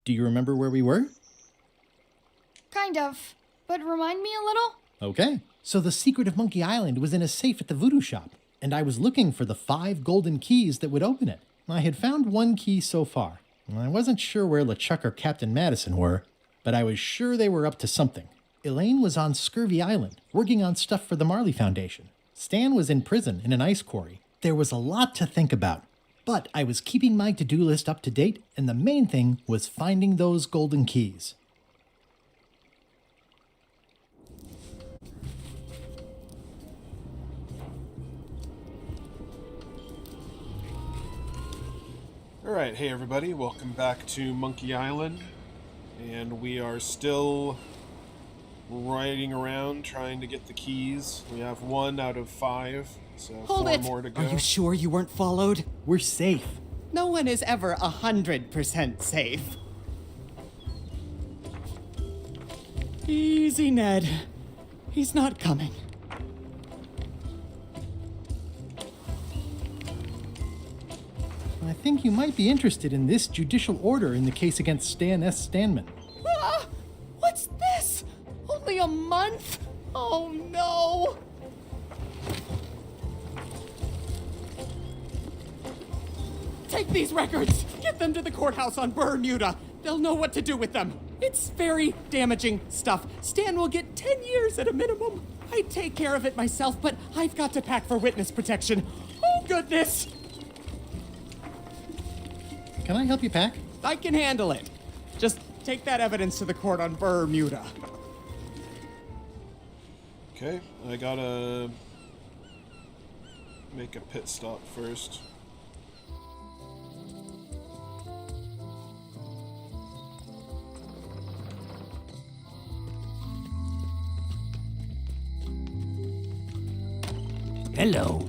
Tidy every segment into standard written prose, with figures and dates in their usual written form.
Do you remember where we were? Kind of. But remind me a little? Okay. So the secret of Monkey Island was in a safe at the voodoo shop, and I was looking for the 5 golden keys that would open it. I had found 1 key so far. I wasn't sure where LeChuck or Captain Madison were, but I was sure they were up to something. Elaine was on Scurvy Island, working on stuff for the Marley Foundation. Stan was in prison in an ice quarry. There was a lot to think about, but I was keeping my to-do list up to date, and the main thing was finding those golden keys. Alright, hey everybody, welcome back to Monkey Island, and we are still riding around trying to get the keys. We have 1 out of 5, so Hold 4 it! more to go. Are you sure you weren't followed? We're safe. No one is ever 100% safe. Easy, Ned. He's not coming. I think you might be interested in this judicial order in the case against Stan S. Stanman. Ah! What's this? Only a month? Oh no! Take these records! Get them to the courthouse on Bermuda! They'll know what to do with them! It's very damaging stuff. Stan will get 10 years at a minimum. I'd take care of it myself, but I've got to pack for witness protection. Oh, goodness! Can I help you pack? I can handle it. Just take that evidence to the court on Bermuda. Okay, I gotta make a pit stop first. Hello.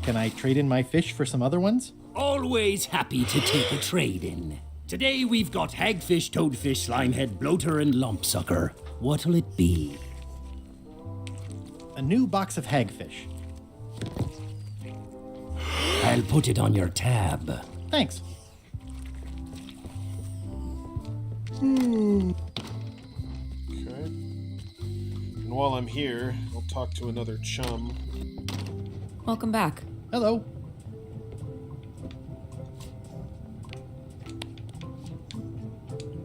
Can I trade in my fish for some other ones? Always happy to take a trade-in. Today we've got hagfish, toadfish, slimehead, bloater, and lumpsucker. What'll it be? A new box of hagfish. I'll put it on your tab. Thanks. Okay. And while I'm here, I'll talk to another chum. Welcome back. Hello.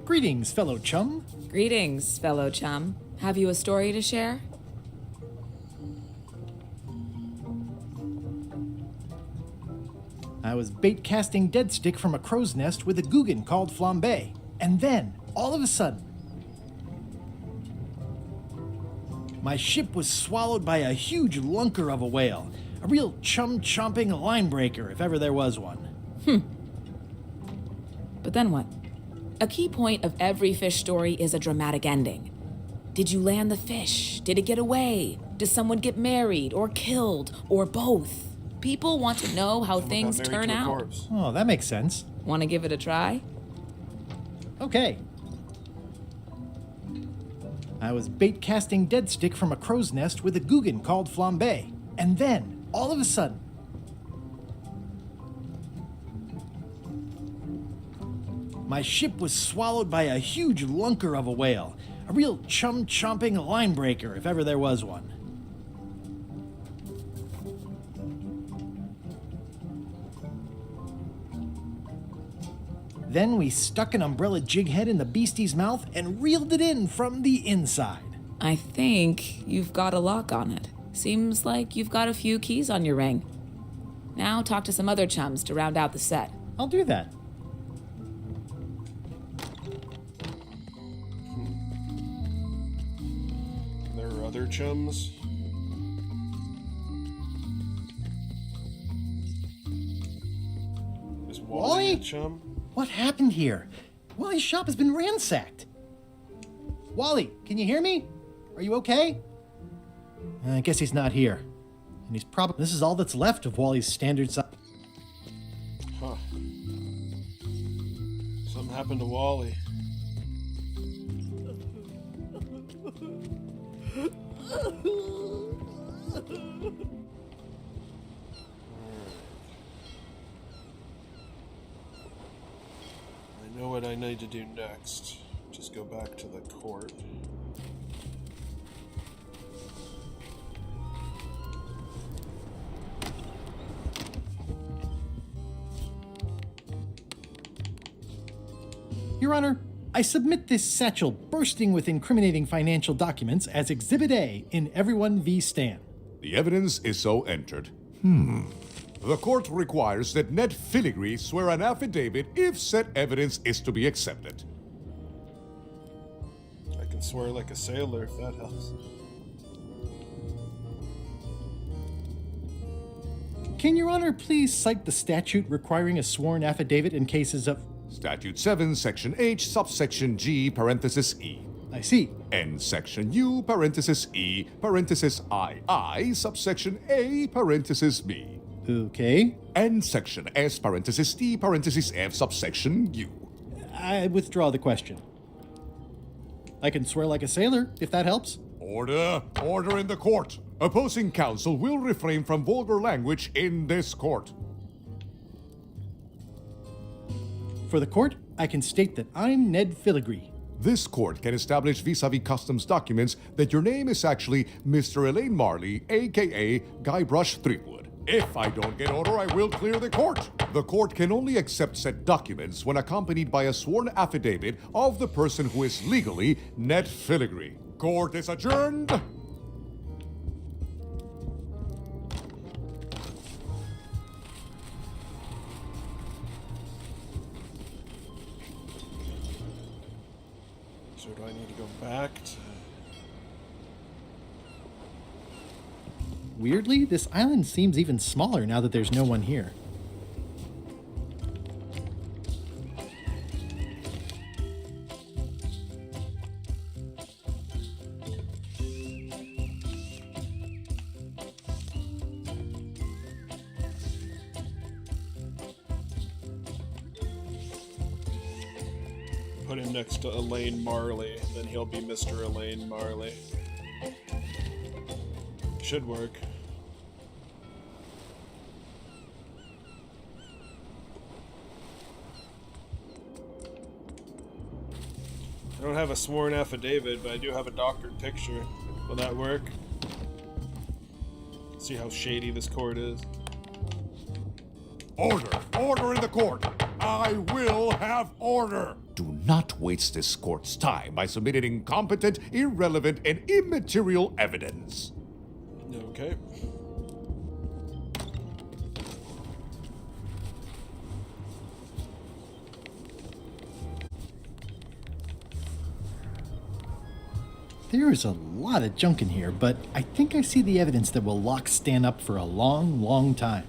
Greetings, fellow chum. Greetings, fellow chum. Have you a story to share? I was bait casting dead stick from a crow's nest with a Guggen called Flambe. And then, all of a sudden, my ship was swallowed by a huge lunker of a whale. A real chum-chomping line breaker, if ever there was one. But then what? A key point of every fish story is a dramatic ending. Did you land the fish? Did it get away? Does someone get married or killed or both? People want to know how Someone things got married turn to a out. corpse. Oh, that makes sense. Want to give it a try? Okay. I was bait casting dead stick from a crow's nest with a Guggen called Flambe. And then, all of a sudden, my ship was swallowed by a huge lunker of a whale. A real chum-chomping line breaker, if ever there was one. Then we stuck an umbrella jig head in the beastie's mouth and reeled it in from the inside. I think you've got a lock on it. Seems like you've got a few keys on your ring. Now talk to some other chums to round out the set. I'll do that. There are other chums. Is Wally a Wally? chum? What happened here? Wally's shop has been ransacked. Wally, can you hear me? Are you okay? I guess he's not here. And he's probably... This is all that's left of Wally's standard size. Huh. Something happened to Wally. know what I need to do next. Just go back to the court. Your Honor, I submit this satchel bursting with incriminating financial documents as Exhibit A in Everyone v. Stan. The evidence is so entered. The court requires that Ned Filigree swear an affidavit if said evidence is to be accepted. I can swear like a sailor if that helps. Can Your Honor please cite the statute requiring a sworn affidavit in cases of... Statute 7, Section H, subsection G, parenthesis E. I see. And Section U, parenthesis E, parenthesis II, subsection A, parenthesis B. Okay. And Section S, parenthesis T, parenthesis F, subsection U. I withdraw the question. I can swear like a sailor, if that helps. Order! Order in the court! Opposing counsel will refrain from vulgar language in this court. For the court, I can state that I'm Ned Filigree. This court can establish vis-a-vis customs documents that your name is actually Mr. Elaine Marley, aka Guybrush Threepwood. If I don't get order, I will clear the court. The court can only accept said documents when accompanied by a sworn affidavit of the person who is legally Ned Filigree. Court is adjourned. So do I need to go back to... Weirdly, this island seems even smaller now that there's no one here. Put him next to Elaine Marley, then he'll be Mr. Elaine Marley. Should work. I don't have a sworn affidavit, but I do have a doctored picture. Will that work? See how shady this court is. Order! Order in the court! I will have order! Do not waste this court's time by submitting incompetent, irrelevant, and immaterial evidence. Okay. There is a lot of junk in here, but I think I see the evidence that will lock Stan up for a long, long time.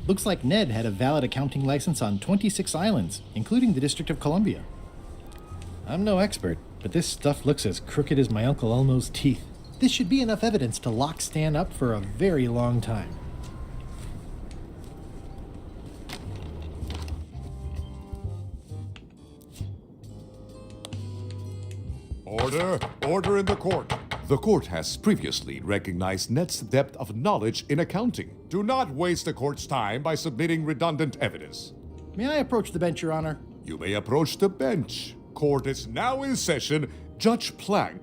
Looks like Ned had a valid accounting license on 26 islands, including the District of Columbia. I'm no expert, but this stuff looks as crooked as my Uncle Elmo's teeth. This should be enough evidence to lock Stan up for a very long time. Order! Order in the court! The court has previously recognized Ned's depth of knowledge in accounting. Do not waste the court's time by submitting redundant evidence. May I approach the bench, Your Honor? You may approach the bench. Court is now in session. Judge Plank.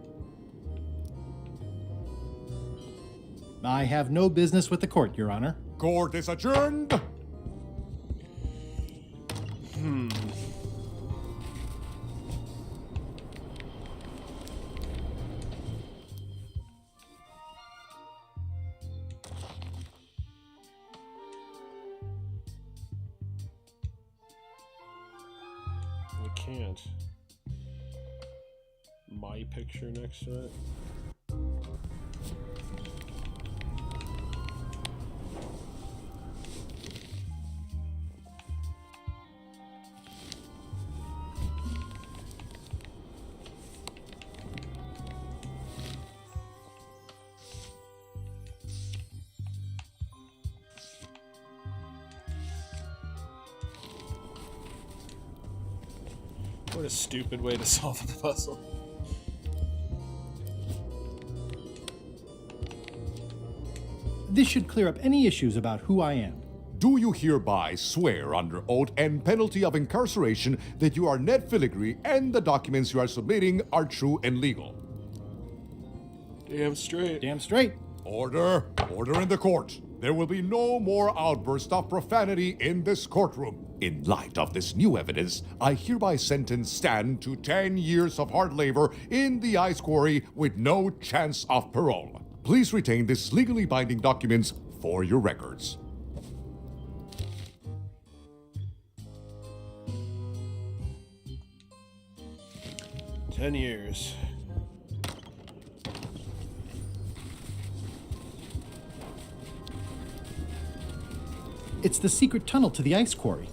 I have no business with the court, Your Honor. Court is adjourned. I can't. My picture next to it. What a stupid way to solve the puzzle. This should clear up any issues about who I am. Do you hereby swear under oath and penalty of incarceration that you are Ned Filigree and the documents you are submitting are true and legal? Damn straight. Damn straight. Order! Order in the court. There will be no more outbursts of profanity in this courtroom. In light of this new evidence, I hereby sentence Stan to 10 years of hard labor in the ice quarry with no chance of parole. Please retain this legally binding documents for your records. "10 years. It's the secret tunnel to the ice quarry.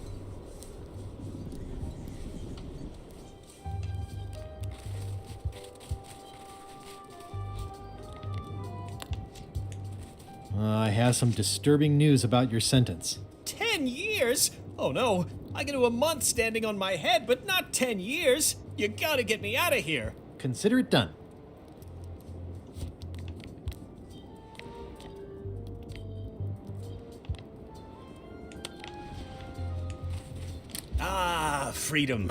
I have some disturbing news about your sentence. 10 years? Oh no, I can do a month standing on my head, but not 10 years. You gotta get me out of here. Consider it done. Ah, freedom.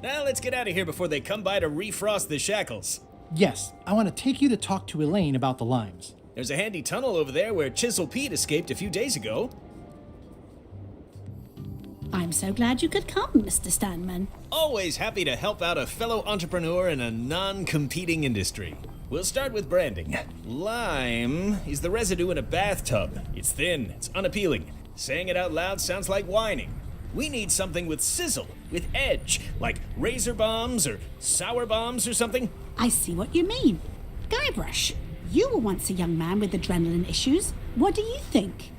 Now let's get out of here before they come by to refrost the shackles. Yes, I want to take you to talk to Elaine about the limes. There's a handy tunnel over there where Chisel Pete escaped a few days ago. I'm so glad you could come, Mr. Stanman. Always happy to help out a fellow entrepreneur in a non-competing industry. We'll start with branding. Lime is the residue in a bathtub. It's thin, it's unappealing. Saying it out loud sounds like whining. We need something with sizzle, with edge, like razor bombs or sour bombs or something. I see what you mean. Guybrush, you were once a young man with adrenaline issues. What do you think?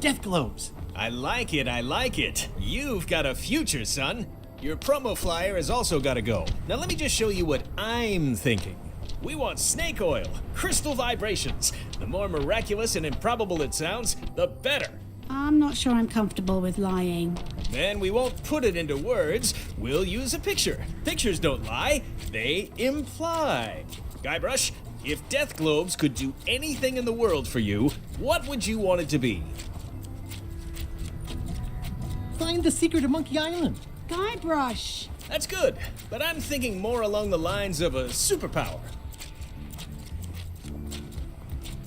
Death globes. I like it, I like it. You've got a future, son. Your promo flyer has also got to go. Now let me just show you what I'm thinking. We want snake oil, crystal vibrations. The more miraculous and improbable it sounds, the better. I'm not sure I'm comfortable with lying. Then we won't put it into words. We'll use a picture. Pictures don't lie, they imply. Guybrush, if Death Globes could do anything in the world for you, what would you want it to be? Find the secret of Monkey Island. Guybrush! That's good, but I'm thinking more along the lines of a superpower.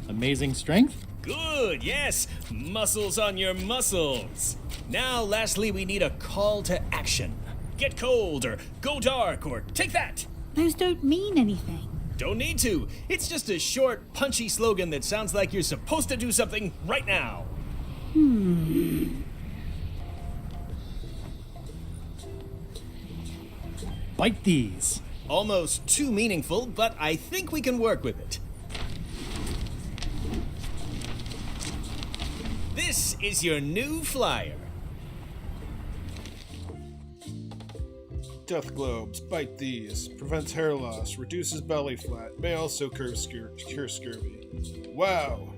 Amazing strength? Good, yes. Muscles on your muscles. Now, lastly, we need a call to action. Get cold, or go dark, or take that. Those don't mean anything. Don't need to. It's just a short, punchy slogan that sounds like you're supposed to do something right now. Bite these. Almost too meaningful, but I think we can work with it. This is your new flyer. Death globes. Bite these. Prevents hair loss. Reduces belly fat. May also cure scurvy. Wow.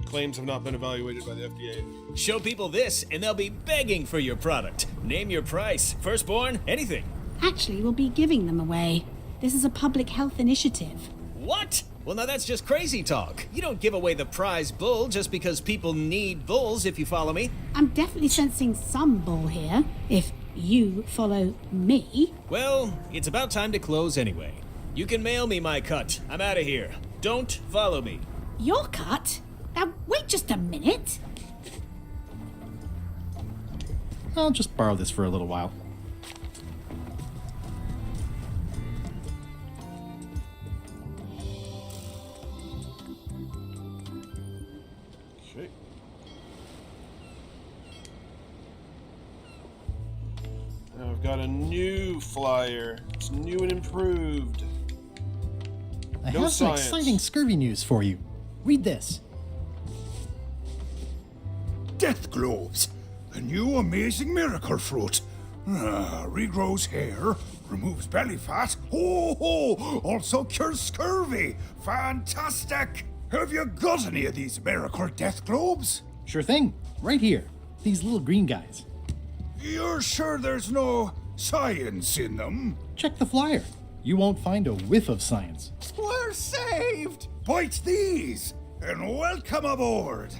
Claims have not been evaluated by the FDA. Show people this, and they'll be begging for your product. Name your price. Firstborn, anything. Actually, we'll be giving them away. This is a public health initiative. What? Well, now that's just crazy talk. You don't give away the prize bull just because people need bulls, if you follow me. I'm definitely sensing some bull here, if you follow me. Well, it's about time to close anyway. You can mail me my cut. I'm out of here. Don't follow me. Your cut? Now, wait just a minute. I'll just borrow this for a little while. Okay. Now I've got a new flyer. It's new and improved. I No have some science. exciting scurvy news for you. Read this. Death globes, a new amazing miracle fruit. Regrows hair, removes belly fat. Also cures scurvy. Fantastic! Have you got any of these miracle death globes? Sure thing. Right here. These little green guys. You're sure there's no science in them? Check the flyer. You won't find a whiff of science. Where We're saved! Bite these, and welcome aboard.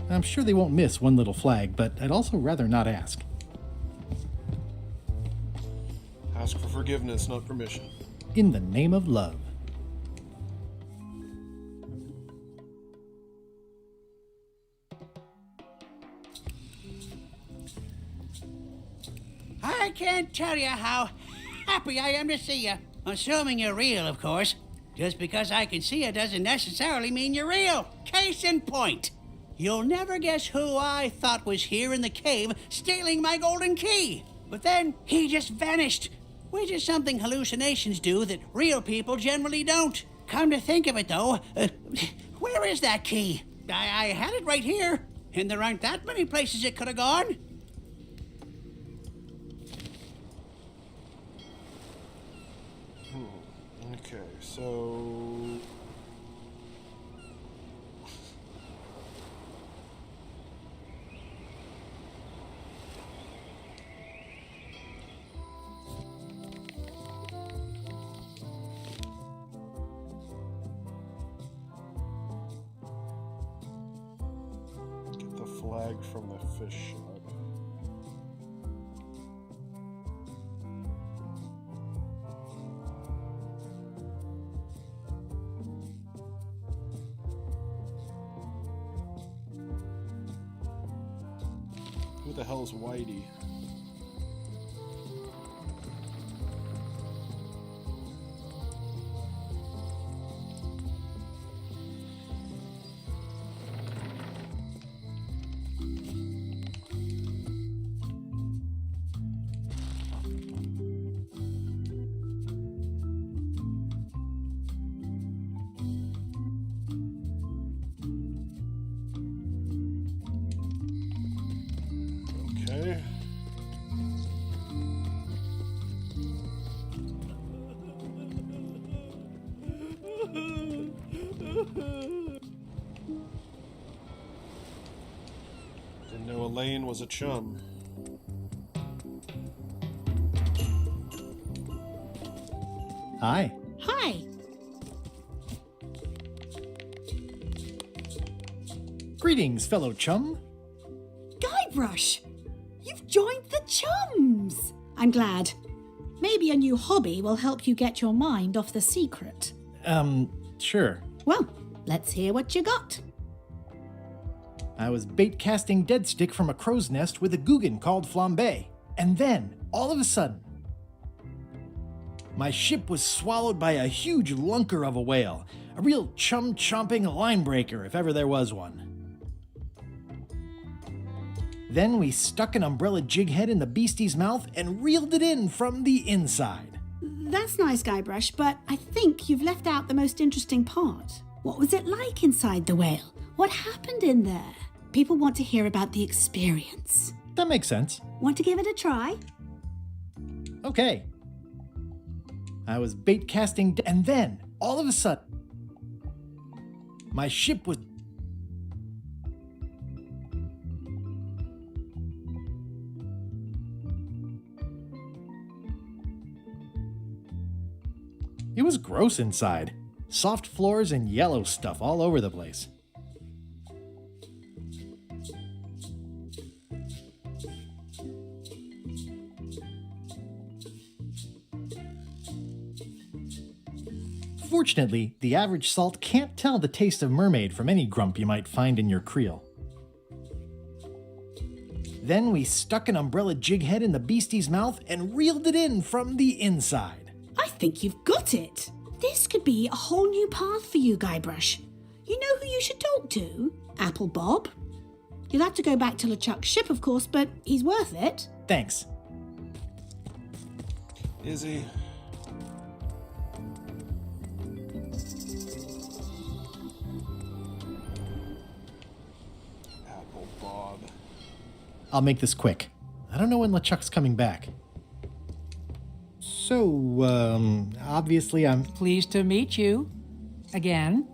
I'm sure they won't miss one little flag, but I'd also rather not ask. Ask for forgiveness, not permission. In the name of love. I can't tell you how happy I am to see you. Assuming you're real, of course. Just because I can see you doesn't necessarily mean you're real. Case in point. You'll never guess who I thought was here in the cave stealing my golden key. But then he just vanished, which is something hallucinations do that real people generally don't. Come to think of it, though, where is that key? I had it right here, and there aren't that many places it could have gone. Okay, so... Get the flag from the fish shop. Who the hell is Whitey? Okay. Didn't know Elaine was a chum. Hi. Hi. Greetings, fellow chum. Guybrush! You've joined the chums! I'm glad. Maybe a new hobby will help you get your mind off the secret. Sure. Well, let's hear what you got. I was bait casting dead stick from a crow's nest with a Guggen called Flambe. And then, all of a sudden, my ship was swallowed by a huge lunker of a whale. A real chum-chomping line breaker, if ever there was one. Then we stuck an umbrella jig head in the beastie's mouth and reeled it in from the inside. That's nice, Guybrush, but I think you've left out the most interesting part. What was it like inside the whale? What happened in there? People want to hear about the experience. That makes sense. Want to give it a try? Okay. I was bait casting, and then, all of a sudden, my ship was... It was gross inside. Soft floors and yellow stuff all over the place. Fortunately, the average salt can't tell the taste of mermaid from any grump you might find in your creel. Then we stuck an umbrella jig head in the beastie's mouth and reeled it in from the inside. I think you've got it. This could be a whole new path for you, Guybrush. You know who you should talk to? Apple Bob. You'll have to go back to LeChuck's ship, of course, but he's worth it. Thanks. Is he? Apple Bob. I'll make this quick. I don't know when LeChuck's coming back. So, obviously I'm... Pleased to meet you. Again.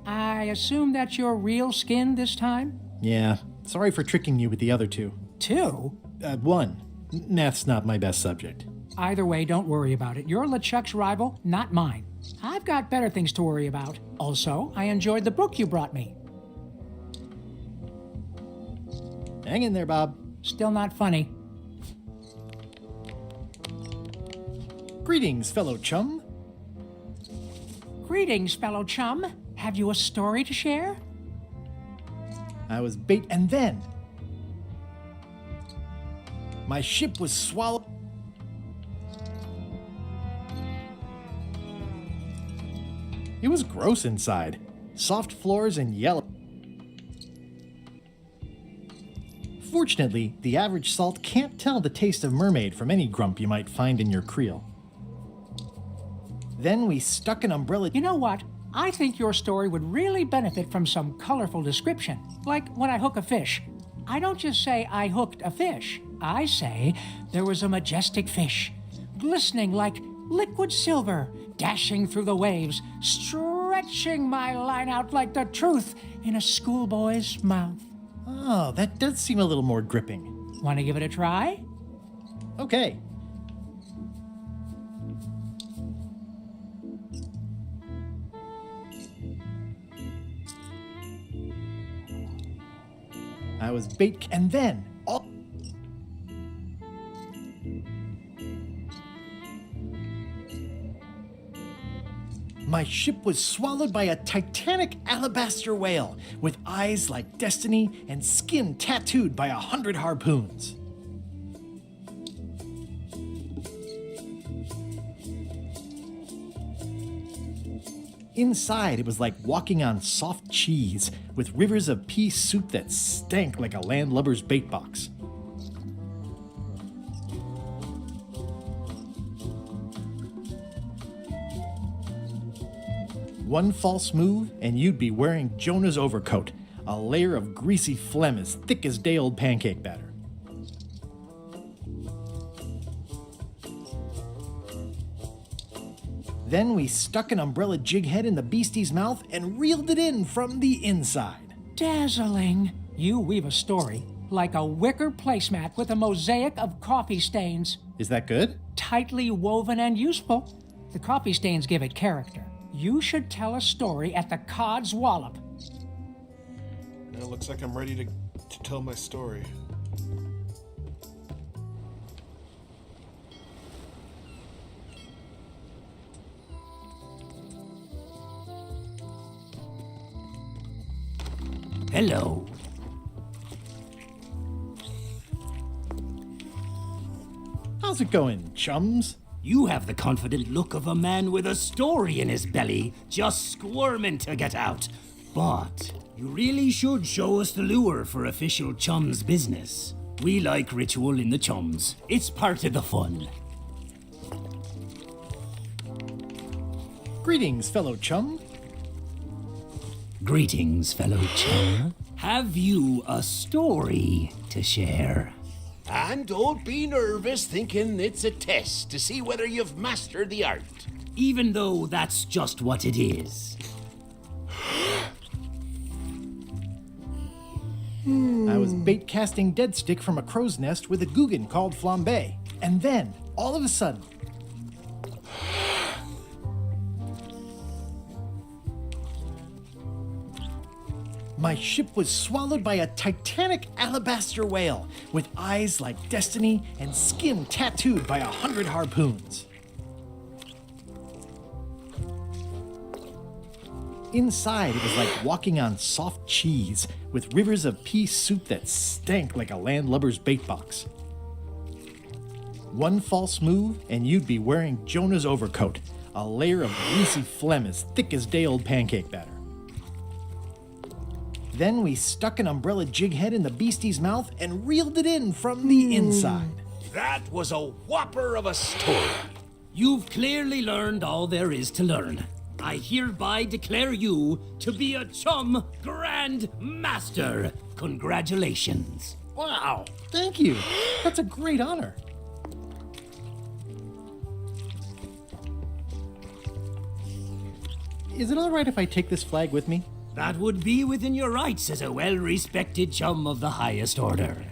I assume that's your real skin this time? Yeah, sorry for tricking you with the other two. Two? One. Math's not my best subject. Either way, don't worry about it. You're LeChuck's rival, not mine. I've got better things to worry about. Also, I enjoyed the book you brought me. Hang in there, Bob. Still not funny. Greetings, fellow chum. Greetings, fellow chum. Have you a story to share? I was bait, and then my ship was swallowed. It was gross inside. Soft floors and yellow. Fortunately, the average salt can't tell the taste of mermaid from any grump you might find in your creel. Then we stuck an umbrella. You know what? I think your story would really benefit from some colorful description. Like when I hook a fish. I don't just say I hooked a fish. I say there was a majestic fish, glistening like liquid silver, dashing through the waves, stretching my line out like the truth in a schoolboy's mouth. Oh, that does seem a little more gripping. Want to give it a try? Okay. I was bait, and then all. My ship was swallowed by a titanic alabaster whale with eyes like destiny and skin tattooed by 100 harpoons. Inside, it was like walking on soft cheese with rivers of pea soup that stank like a landlubber's bait box. One false move, and you'd be wearing Jonah's overcoat, a layer of greasy phlegm as thick as day-old pancake batter. Then we stuck an umbrella jig head in the beastie's mouth and reeled it in from the inside. Dazzling. You weave a story like a wicker placemat with a mosaic of coffee stains. Is that good? Tightly woven and useful. The coffee stains give it character. You should tell a story at the Cod's Wallop. Now it looks like I'm ready to tell my story. Hello. How's it going, chums? You have the confident look of a man with a story in his belly, just squirming to get out. But you really should show us the lure for official chums business. We like ritual in the chums. It's part of the fun. Greetings, fellow chum. Greetings, fellow chum. Have you a story to share? And don't be nervous thinking it's a test to see whether you've mastered the art. Even though that's just what it is. I was bait casting dead stick from a crow's nest with a Guggen called Flambe. And then, all of a sudden, my ship was swallowed by a titanic alabaster whale with eyes like destiny and skin tattooed by 100 harpoons. Inside, it was like walking on soft cheese with rivers of pea soup that stank like a landlubber's bait box. One false move, and you'd be wearing Jonah's overcoat, a layer of greasy phlegm as thick as day-old pancake batter. Then we stuck an umbrella jig head in the beastie's mouth and reeled it in from the inside. That was a whopper of a story. You've clearly learned all there is to learn. I hereby declare you to be a chum grand master. Congratulations. Wow, thank you. That's a great honor. Is it all right if I take this flag with me? That would be within your rights as a well-respected chum of the highest order.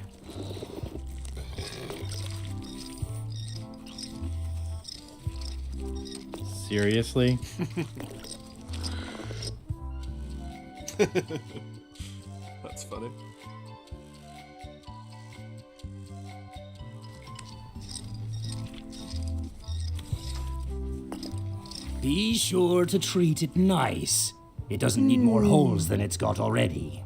Seriously? That's funny. Be sure to treat it nice. It doesn't need more holes than it's got already.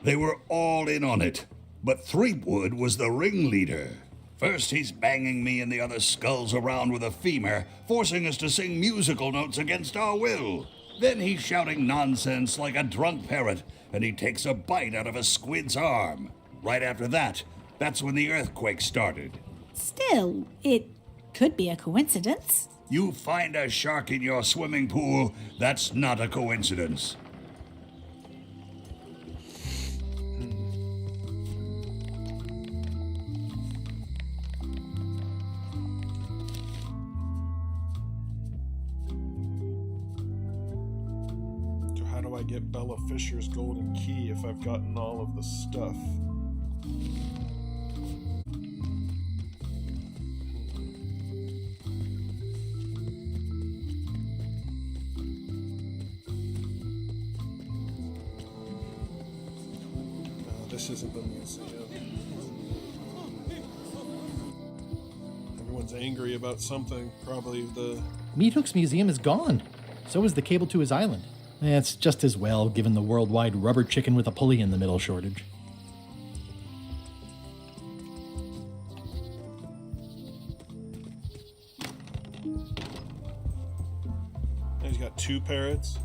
They were all in on it, but Threepwood was the ringleader. First, he's banging me and the other skulls around with a femur, forcing us to sing musical notes against our will. Then he's shouting nonsense like a drunk parrot, and he takes a bite out of a squid's arm. Right after that, that's when the earthquake started. Still, it could be a coincidence. You find a shark in your swimming pool, that's not a coincidence. So how do I get Bella Fisher's golden key if I've gotten all of the stuff? This isn't the museum. Everyone's angry about something. Probably the... Meat Hook's museum is gone. So is the cable to his island. It's just as well, given the worldwide rubber chicken with a pulley in the middle shortage. He's got 2 parrots.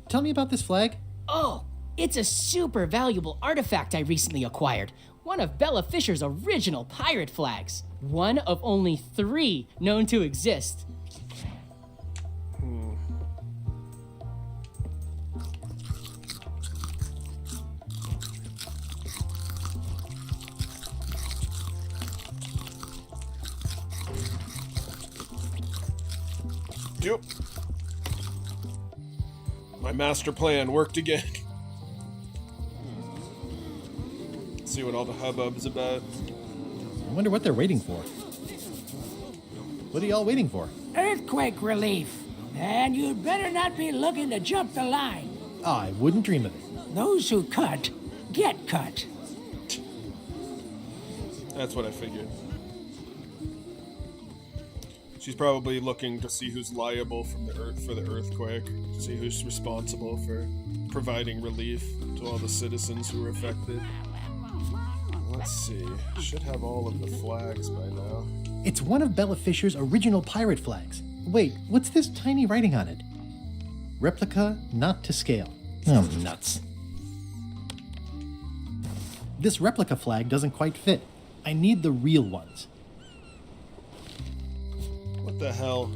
Tell me about this flag. Oh, it's a super valuable artifact I recently acquired. One of Bella Fisher's original pirate flags. One of only 3 known to exist. Yep. My master plan worked again. See what all the hubbub's about. I wonder what they're waiting for. What are y'all waiting for? Earthquake relief. And you'd better not be looking to jump the line. I wouldn't dream of it. Those who cut, get cut. That's what I figured. She's probably looking to see who's liable from for the earthquake, to see who's responsible for providing relief to all the citizens who were affected. Let's see. Should have all of the flags by now. It's one of Bella Fisher's original pirate flags. Wait, what's this tiny writing on it? Replica not to scale. Oh, nuts. This replica flag doesn't quite fit. I need the real ones. What the hell?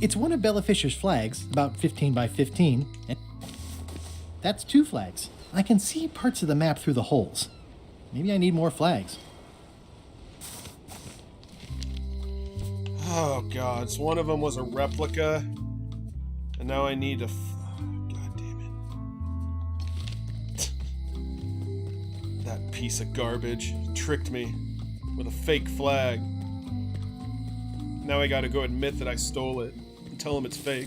It's one of Bella Fisher's flags, about 15 by 15. And that's 2 flags. I can see parts of the map through the holes. Maybe I need more flags. Oh god, so one of them was a replica, and now I need a... God damn it. That piece of garbage tricked me with a fake flag. Now I gotta go admit that I stole it and tell him it's fake.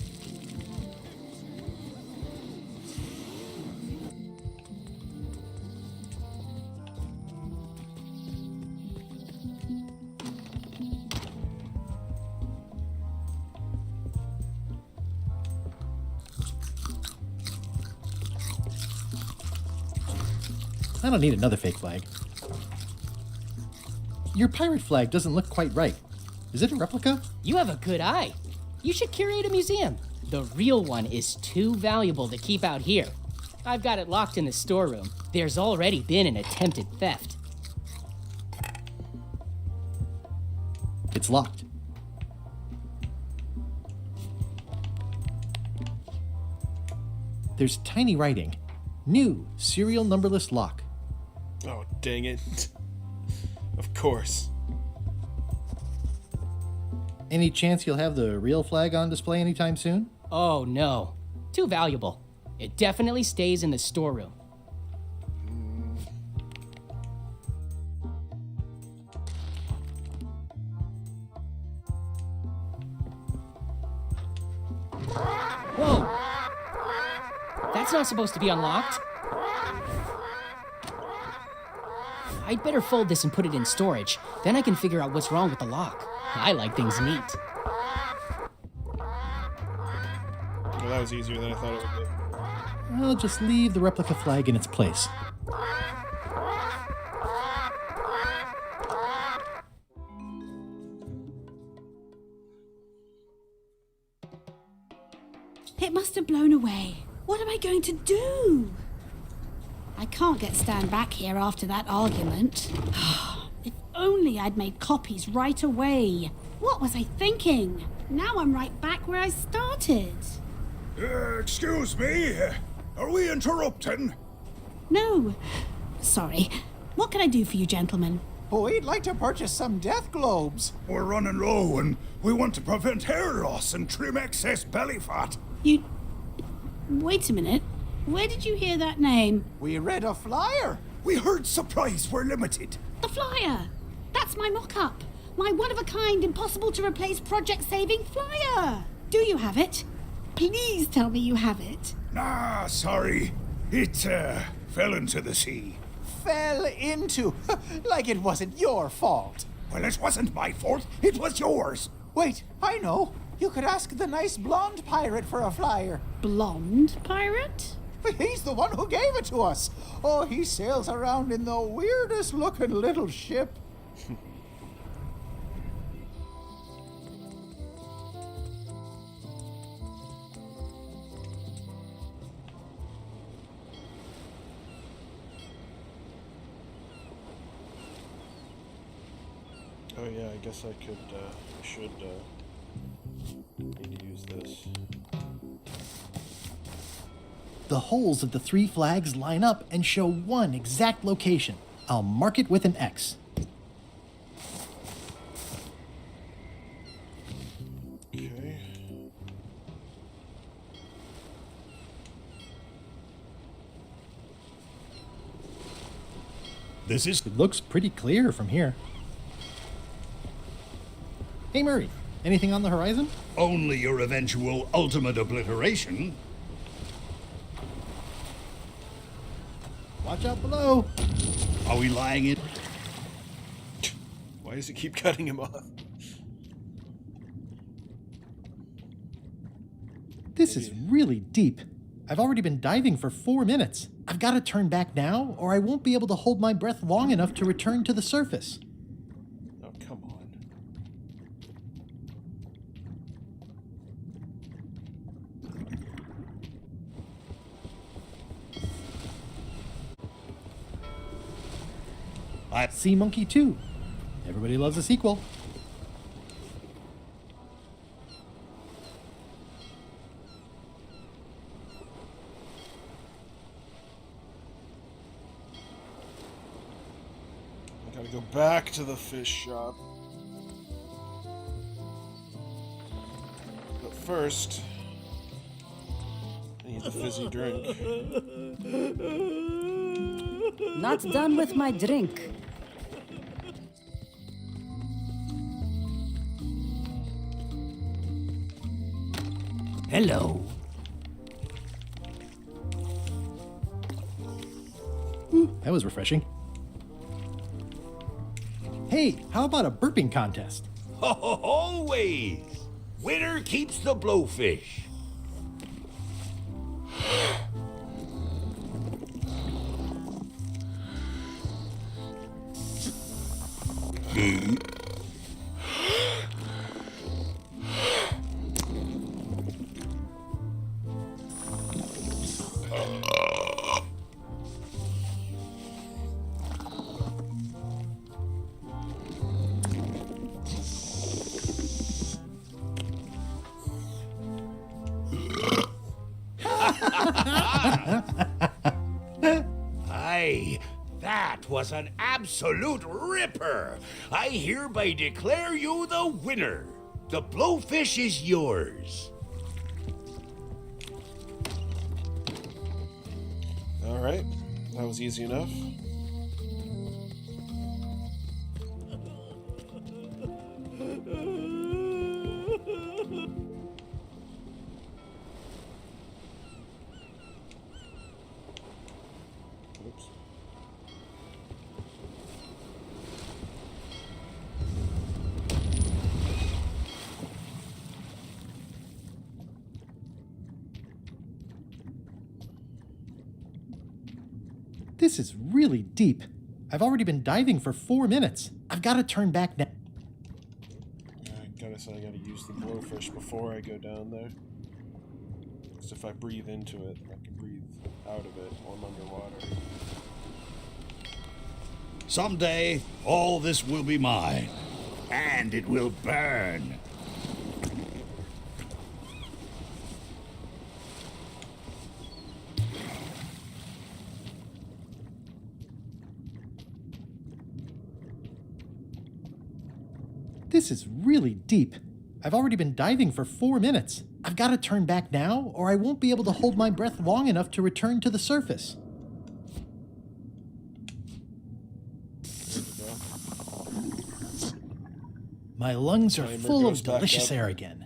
I don't need another fake flag. Your pirate flag doesn't look quite right. Is it a replica? You have a good eye. You should curate a museum. The real one is too valuable to keep out here. I've got it locked in the storeroom. There's already been an attempted theft. It's locked. There's tiny writing. New serial numberless lock. Oh, dang it. Of course. Any chance you'll have the real flag on display anytime soon? Oh no. Too valuable. It definitely stays in the storeroom. Whoa! That's not supposed to be unlocked. I'd better fold this and put it in storage. Then I can figure out what's wrong with the lock. I like things neat. Well, that was easier than I thought it would be. I'll just leave the replica flag in its place. It must have blown away. What am I going to do? I can't get Stan back here after that argument. If only I'd made copies right away. What was I thinking? Now I'm right back where I started. Excuse me? Are we interrupting? No. Sorry. What can I do for you, gentlemen? We'd like to purchase some death globes. We're running low and we want to prevent hair loss and trim excess belly fat. You... Wait a minute. Where did you hear that name? We read a flyer. We heard supplies were limited. The flyer! That's my mock-up. My one-of-a-kind, impossible-to-replace project-saving flyer. Do you have it? Please tell me you have it. Nah, sorry. It, fell into the sea. Fell into. Like it wasn't your fault. Well, it wasn't my fault. It was yours. Wait, I know. You could ask the nice blonde pirate for a flyer. Blonde pirate? He's the one who gave it to us. Oh, he sails around in the weirdest looking little ship. Oh yeah, I guess I could, should, need to use this. The holes of the 3 flags line up and show one exact location. I'll mark it with an X. Okay. It looks pretty clear from here. Hey Murray, anything on the horizon? Only your eventual ultimate obliteration. Watch out below. Are we lying in? Why does it keep cutting him off? This is really deep. I've already been diving for 4 minutes. I've got to turn back now, or I won't be able to hold my breath long enough to return to the surface. Oh, come on. Sea Monkey 2. Everybody loves a sequel. I gotta go back to the fish shop. But first, I need the fizzy drink. Not done with my drink. Hello. That was refreshing. Hey, how about a burping contest? Always! Winner keeps the blowfish. Aye, that was was an absolute ripper. I hereby declare you the winner. The blowfish is yours. Alright, that was easy enough. Oops. This is really deep. I've already been diving for 4 minutes. I've got to turn back now. I gotta use the blowfish before I go down there. Because if I breathe into it, I can breathe out of it while I'm underwater. Someday, all this will be mine, and it will burn. This is really deep. I've already been diving for 4 minutes. I've got to turn back now, or I won't be able to hold my breath long enough to return to the surface. My lungs are Timer full goes of back delicious up. air again.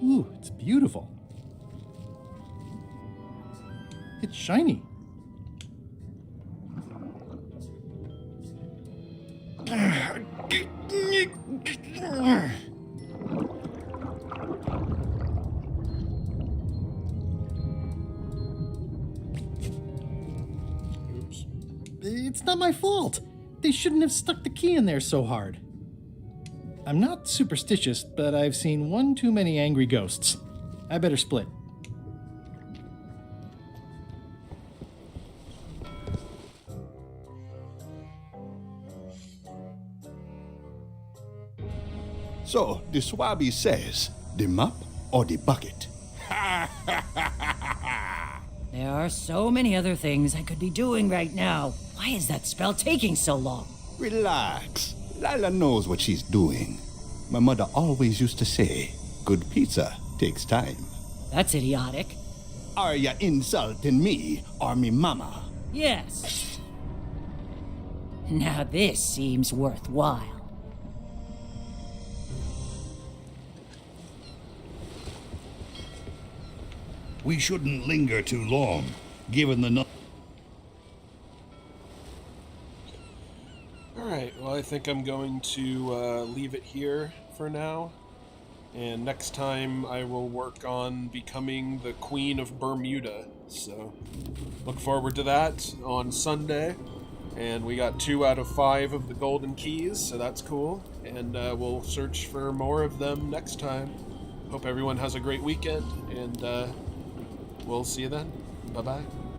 Ooh, it's beautiful. It's shiny. Oops. It's not my fault. They shouldn't have stuck the key in there so hard. I'm not superstitious, but I've seen one too many angry ghosts. I better split. So, the Swabby says, the mop or the bucket? There are so many other things I could be doing right now. Why is that spell taking so long? Relax. Lila knows what she's doing. My mother always used to say, good pizza takes time. That's idiotic. Are ya insulting me or me mama? Yes. Now this seems worthwhile. We shouldn't linger too long, given the Alright, well, I think I'm going to leave it here for now. And next time I will work on becoming the Queen of Bermuda. So, look forward to that on Sunday. And we got 2 out of 5 of the Golden Keys, so that's cool. And we'll search for more of them next time. Hope everyone has a great weekend, and we'll see you then. Bye-bye.